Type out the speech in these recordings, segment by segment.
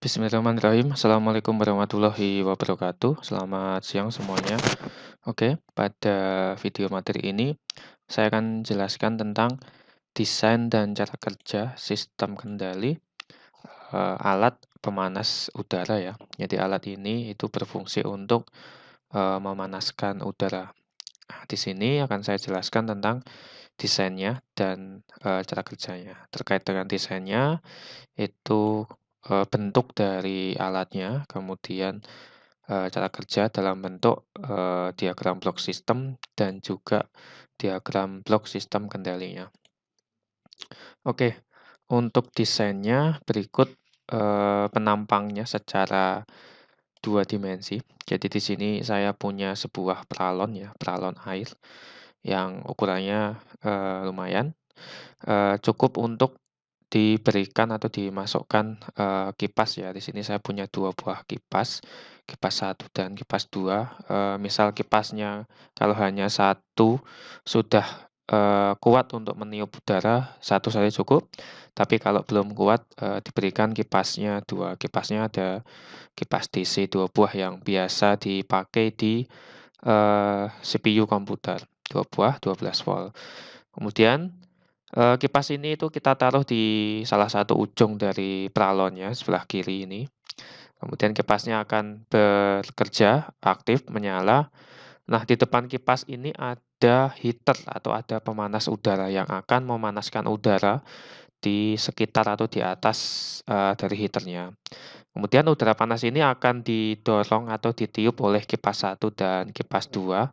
Bismillahirrahmanirrahim. Assalamualaikum warahmatullahi wabarakatuh. Selamat siang semuanya. Oke, pada video materi ini saya akan jelaskan tentang desain dan cara kerja sistem kendali alat pemanas udara ya. Jadi alat ini itu berfungsi untuk memanaskan udara. Nah, di sini akan saya jelaskan tentang desainnya dan cara kerjanya. Terkait dengan desainnya, itu, bentuk dari alatnya, kemudian, cara kerja dalam bentuk, diagram blok sistem dan juga diagram blok sistem kendalinya. Oke, untuk desainnya berikut, penampangnya secara 2 dimensi. Jadi di sini saya punya sebuah peralon ya, peralon air yang ukurannya, lumayan, cukup untuk diberikan atau dimasukkan, kipas ya. Di sini saya punya 2 buah kipas, kipas satu dan kipas 2. Misal kipasnya kalau hanya satu sudah, kuat untuk meniup udara, satu saja cukup. Tapi kalau belum kuat, diberikan kipasnya 2. Kipasnya ada kipas DC 2 buah yang biasa dipakai di, CPU komputer, 2 buah 12 volt. Kemudian kipas ini itu kita taruh di salah satu ujung dari peralonnya sebelah kiri ini. Kemudian kipasnya akan bekerja, aktif, menyala. Nah, di depan kipas ini ada heater atau ada pemanas udara yang akan memanaskan udara di sekitar atau di atas, dari heater-nya. Kemudian udara panas ini akan didorong atau ditiup oleh kipas satu dan kipas 2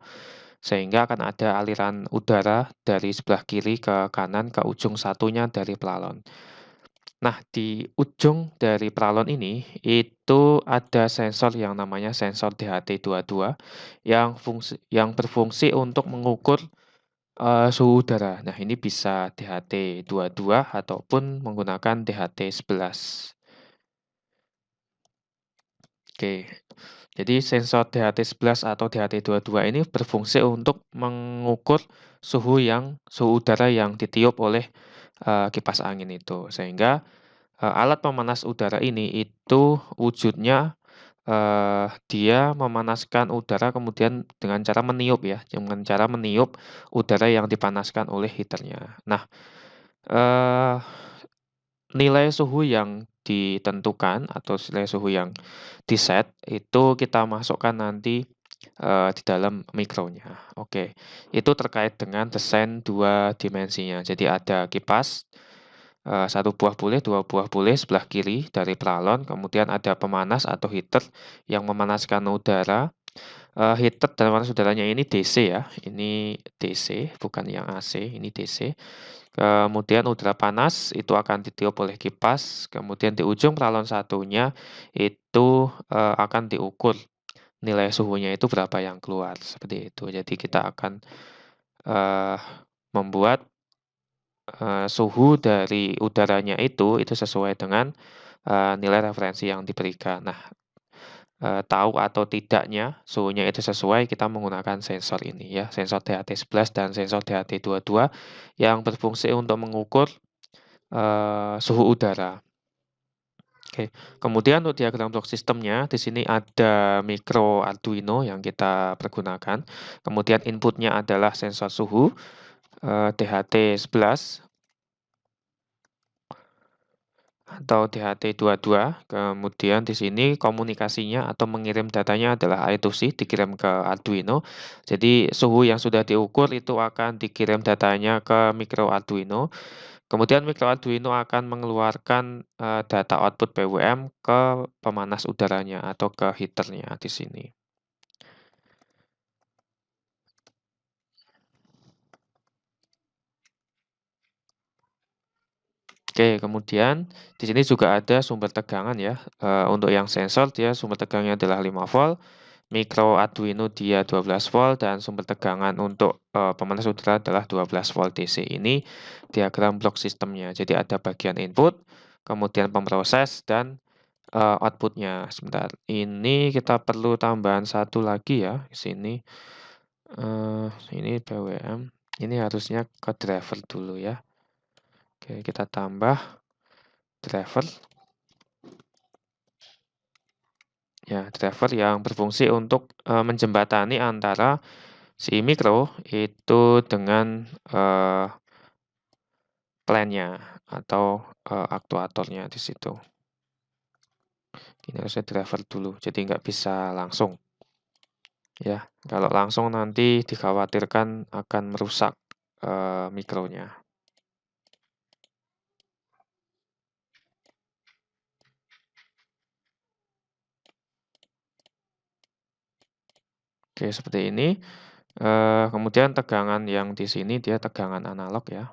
sehingga akan ada aliran udara dari sebelah kiri ke kanan ke ujung satunya dari peralon. Nah, di ujung dari peralon ini, itu ada sensor yang namanya sensor DHT22 yang berfungsi untuk mengukur, suhu udara. Nah, ini bisa DHT22 ataupun menggunakan DHT11. Oke, jadi sensor DHT11 atau DHT22 ini berfungsi untuk mengukur suhu udara yang ditiup oleh, kipas angin itu. Sehingga, alat pemanas udara ini itu wujudnya, dia memanaskan udara kemudian dengan cara meniup ya, dengan cara meniup udara yang dipanaskan oleh heater-nya. Nah, eee nilai suhu yang ditentukan atau nilai suhu yang di-set itu kita masukkan nanti, di dalam mikronya. Oke, itu terkait dengan desain 2 dimensinya. Jadi ada kipas, 1 buah boleh, 2 buah boleh sebelah kiri dari peralon, kemudian ada pemanas atau heater yang memanaskan udara. Heater dan pemanas udaranya ini DC ya, ini DC bukan yang AC, ini DC. Kemudian udara panas itu akan ditiup oleh kipas, kemudian di ujung peralon satunya itu, akan diukur nilai suhunya itu berapa yang keluar, seperti itu. Jadi kita akan, eee, membuat, suhu dari udaranya itu sesuai dengan, nilai referensi yang diberikan. Nah, tahu atau tidaknya suhunya itu sesuai, kita menggunakan sensor ini ya, sensor DHT11 dan sensor DHT22 yang berfungsi untuk mengukur, suhu udara. Oke, kemudian untuk diagram blok sistemnya, di sini ada micro Arduino yang kita pergunakan. Kemudian inputnya adalah sensor suhu, DHT11 atau DHT22. Kemudian di sini komunikasinya atau mengirim datanya adalah I2C, dikirim ke Arduino. Jadi suhu yang sudah diukur itu akan dikirim datanya ke micro Arduino. Kemudian micro Arduino akan mengeluarkan, data output PWM ke pemanas udaranya atau ke heater-nya di sini. Oke, kemudian di sini juga ada sumber tegangan ya, untuk yang sensor dia sumber tegangannya adalah 5 volt, micro Arduino dia 12 volt, dan sumber tegangan untuk, pemanas udara adalah 12 volt DC. Ini diagram blok sistemnya. Jadi ada bagian input, kemudian pemroses, dan output-nya. Sebentar, ini kita perlu tambahan satu lagi ya di sini, ini PWM, ini harusnya ke driver dulu ya. Oke, kita tambah driver. Ya, driver yang berfungsi untuk menjembatani antara si mikro itu dengan plan-nya atau aktuatornya di situ. Ini harusnya driver dulu, jadi nggak bisa langsung. Ya, kalau langsung nanti dikhawatirkan akan merusak mikronya. Oke, seperti ini. Kemudian tegangan yang di sini dia tegangan analog ya.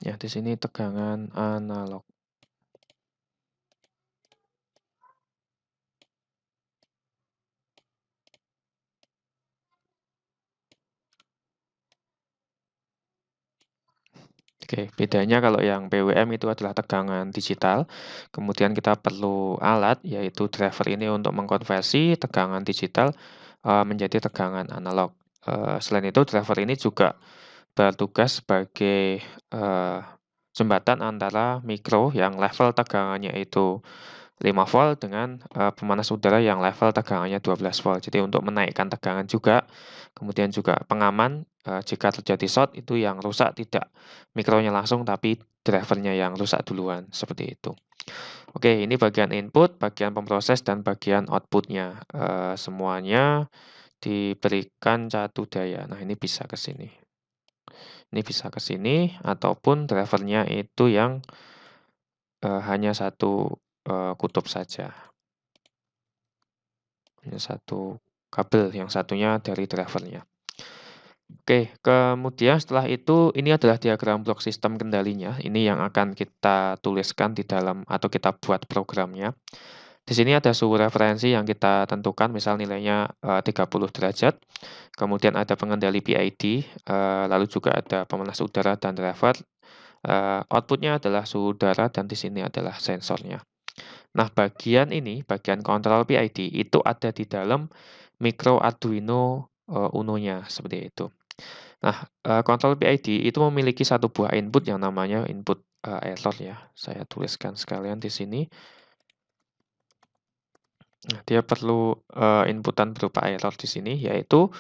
Ya, di sini tegangan analog. Oke, bedanya kalau yang PWM itu adalah tegangan digital, kemudian kita perlu alat, yaitu driver ini untuk mengkonversi tegangan digital menjadi tegangan analog. Selain itu, driver ini juga bertugas sebagai jembatan antara mikro yang level tegangannya itu 5 volt dengan pemanas udara yang level tegangannya 12 volt. Jadi untuk menaikkan tegangan juga, kemudian juga pengaman jika terjadi short itu yang rusak tidak mikronya langsung tapi drivernya yang rusak duluan, seperti itu. Oke, ini bagian input, bagian pemproses, dan bagian outputnya. Semuanya diberikan catu daya. Nah, ini bisa ke sini. Ini bisa ke sini, ataupun drivernya itu yang hanya satu kutub saja. Hanya satu kabel, yang satunya dari drivernya. Oke, kemudian setelah itu ini adalah diagram blok sistem kendalinya. Ini yang akan kita tuliskan di dalam atau kita buat programnya. Di sini ada suhu referensi yang kita tentukan, misal nilainya 30 derajat. Kemudian ada pengendali PID, lalu juga ada pemanas udara dan driver. Outputnya adalah suhu udara dan di sini adalah sensornya. Nah, bagian ini, bagian kontrol PID itu ada di dalam micro Arduino Uno-nya, seperti itu. Nah, kontrol PID itu memiliki satu buah input yang namanya input error ya. Saya tuliskan sekalian di sini. Nah, dia perlu inputan berupa error di sini, yaitu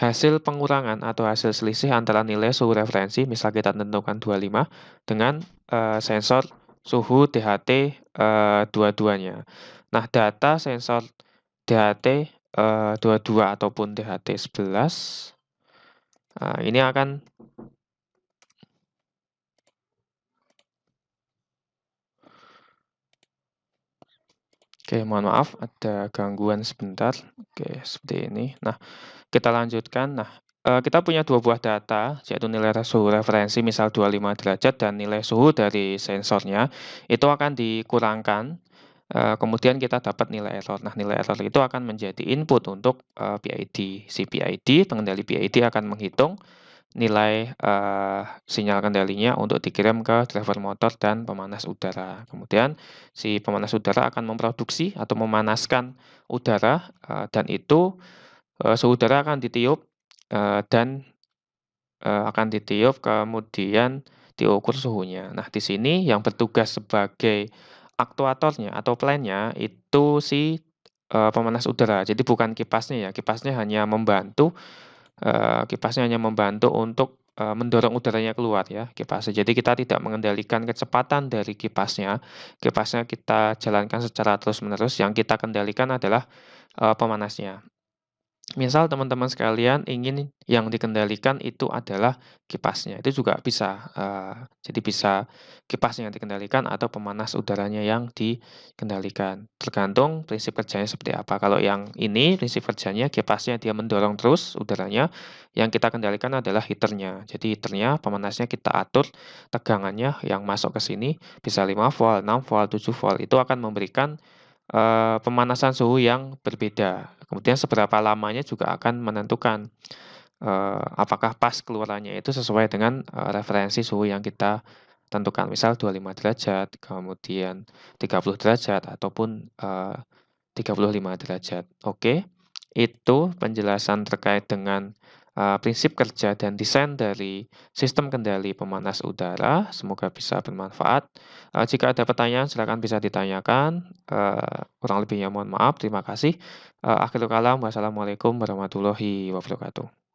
hasil pengurangan atau hasil selisih antara nilai suhu referensi, misal kita tentukan 25, dengan sensor suhu DHT dua-duanya. Nah, data sensor DHT 22 ataupun DHT 11, ini akan Oke, mohon maaf ada gangguan sebentar. Oke, seperti ini. Nah, kita lanjutkan. Nah, kita punya dua buah data, yaitu nilai suhu referensi misal 25 derajat dan nilai suhu dari sensornya. Itu akan dikurangkan, kemudian kita dapat nilai error. Nah, nilai error itu akan menjadi input untuk PID. Si PID, pengendali PID akan menghitung nilai sinyal kendalinya untuk dikirim ke driver motor dan pemanas udara. Kemudian si pemanas udara akan memproduksi atau memanaskan udara dan itu suhu udara akan ditiup dan akan ditiup kemudian diukur suhunya. Nah, di sini yang bertugas sebagai aktuatornya atau plan-nya itu si pemanas udara. Jadi bukan kipasnya ya, kipasnya hanya membantu untuk mendorong udaranya keluar ya, kipasnya. Jadi kita tidak mengendalikan kecepatan dari kipasnya. Kipasnya kita jalankan secara terus-menerus, yang kita kendalikan adalah pemanasnya. Misal teman-teman sekalian ingin yang dikendalikan itu adalah kipasnya, itu juga bisa. Jadi bisa kipasnya yang dikendalikan atau pemanas udaranya yang dikendalikan. Tergantung prinsip kerjanya seperti apa. Kalau yang ini prinsip kerjanya kipasnya dia mendorong terus udaranya, yang kita kendalikan adalah heaternya. Jadi heaternya pemanasnya kita atur tegangannya yang masuk ke sini bisa 5 volt, 6 volt, 7 volt. Itu akan memberikan pemanasan suhu yang berbeda. Kemudian seberapa lamanya juga akan menentukan apakah pas keluarannya itu sesuai dengan referensi suhu yang kita tentukan. Misal 25 derajat, kemudian 30 derajat, ataupun 35 derajat. Oke, itu penjelasan terkait dengan prinsip kerja dan desain dari sistem kendali pemanas udara. Semoga bisa bermanfaat. Jika ada pertanyaan silakan bisa ditanyakan, kurang lebihnya mohon maaf. Terima kasih. Akhirul kalam, wassalamualaikum warahmatullahi wabarakatuh.